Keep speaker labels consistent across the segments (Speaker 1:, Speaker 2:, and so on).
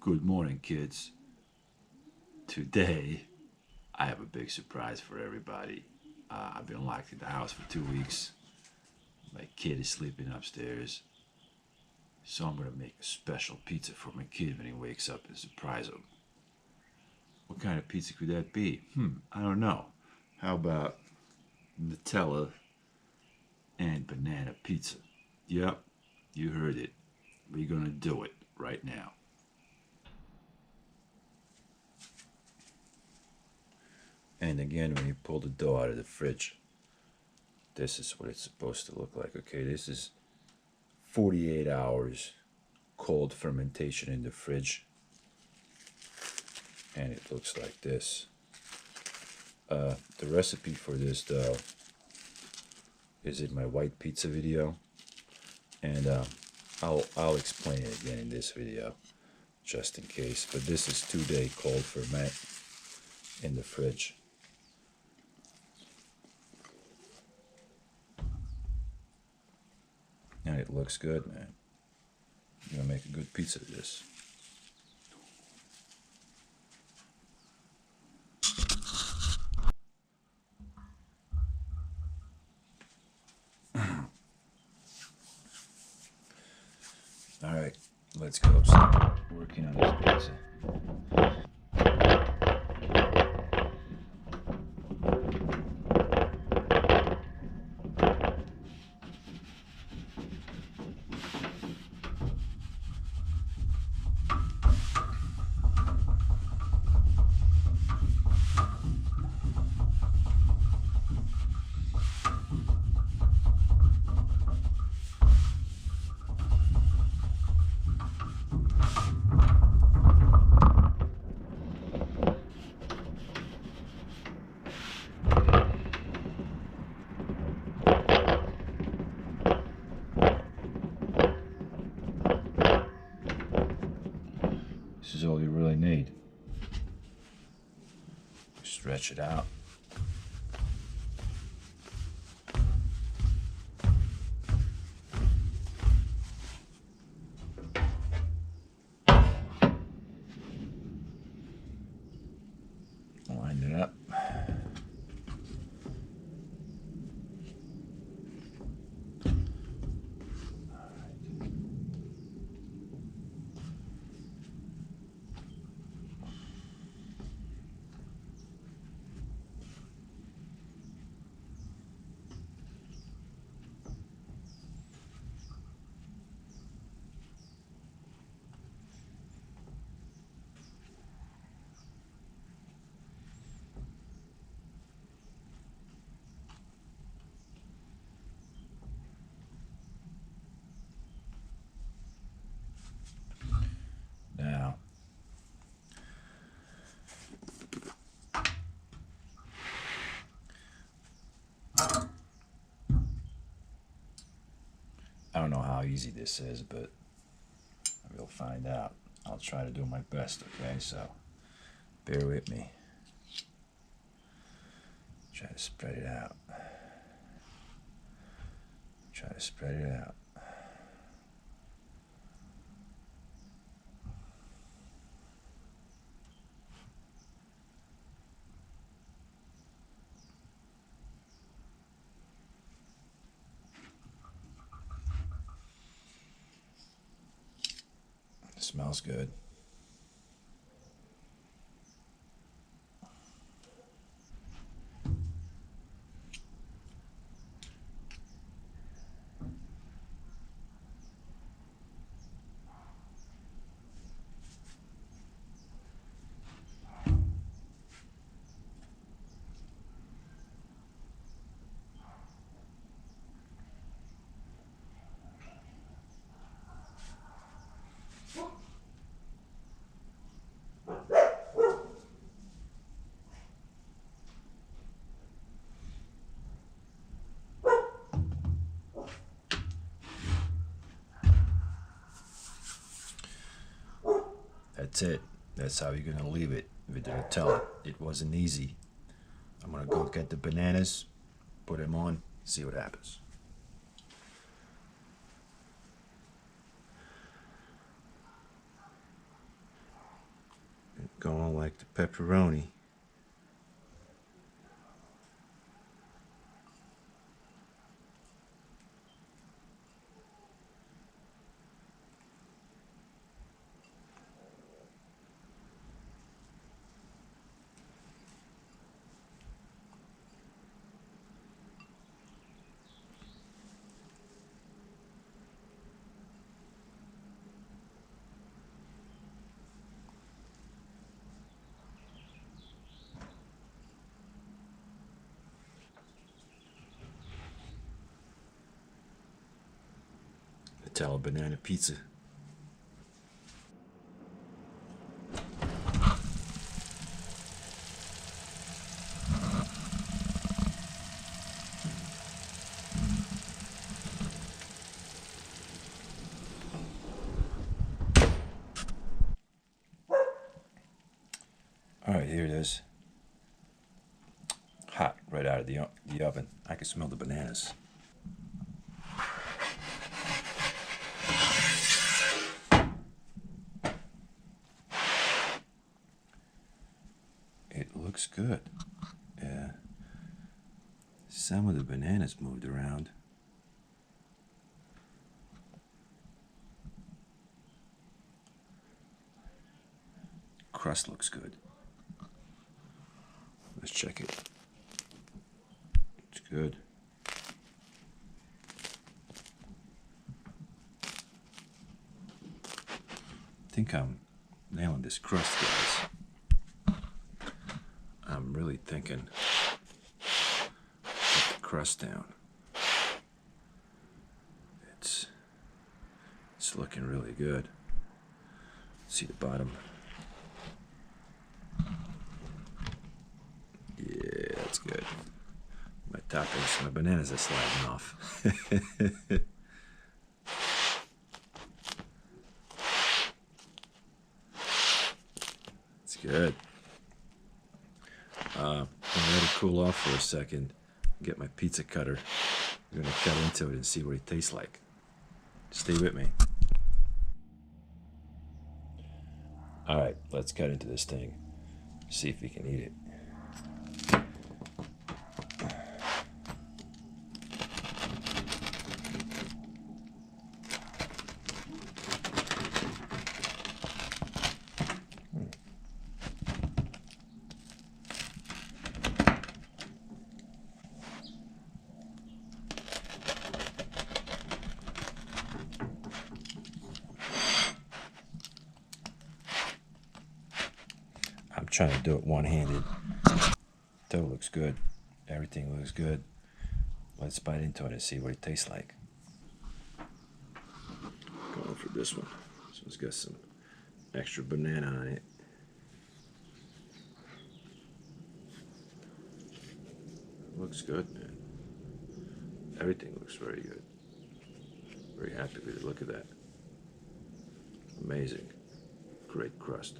Speaker 1: Good morning, kids. Today, I have a big surprise for everybody. I've been locked in the house for 2 weeks. My kid is sleeping upstairs. So I'm gonna make a special pizza for my kid when he wakes up and surprise him. What kind of pizza could that be? I don't know. How about Nutella and banana pizza? Yep, you heard it. We're gonna do it right now. And again, when you pull the dough out of the fridge, this is what it's supposed to look like. Okay, this is 48 hours cold fermentation in the fridge. And it looks like this. The recipe for this dough is in my white pizza video. And I'll explain it again in this video, just in case. But this is 2-day cold ferment in the fridge. And it looks good, man. You're gonna make a good pizza of this. All right, let's go start working on this pizza. This is all you really need. Stretch it out. Line it up. Now, I don't know how easy this is, but we'll find out. I'll try to do my best, okay? So, bear with me. Try to spread it out. Try to spread it out. It smells good. That's it. That's how you're gonna leave it with the Nutella. It wasn't easy. I'm gonna go get the bananas, put them on, see what happens. going like the pepperoni. Nutella banana pizza. Alright, here it is. Hot right out of the oven. I can smell the bananas. It looks good. Yeah. Some of the bananas moved around. Crust looks good. Let's check it. It's good. I think I'm nailing this crust, guys. I'm really thinking put the crust down. It's looking really good. See the bottom. Yeah, that's good. My toppings, my bananas are sliding off. It's good. I'm going to cool off for a second. Get my pizza cutter. I'm going to cut into it and see what it tastes like. Stay with me. Alright, let's cut into this thing. See if we can eat it. I'm trying to do it one-handed. Dough looks good. Everything looks good. Let's bite into it and see what it tastes like. Going for this one. This one's got some extra banana on it. Looks good, man. Everything looks very good. Very happy with it. Look at that. Amazing. Great crust.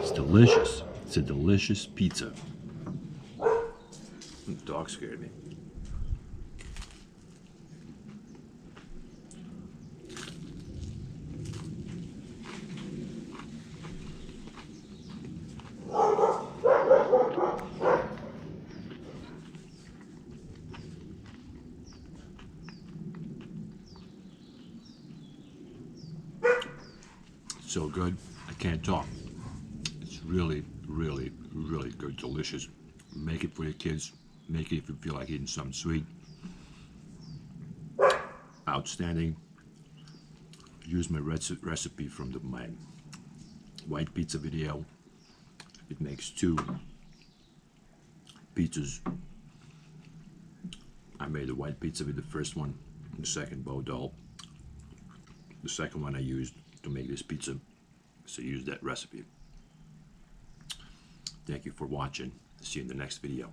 Speaker 1: It's delicious. It's a delicious pizza. The dog scared me. So good, I can't talk. It's really, really, really good, delicious. Make it for your kids. Make it if you feel like eating something sweet. Outstanding. Use my recipe from my white pizza video. It makes 2 pizzas. I made a white pizza with the first one, the second bow dough. The second one I used to make this pizza, so use that recipe. Thank you for watching. See you in the next video.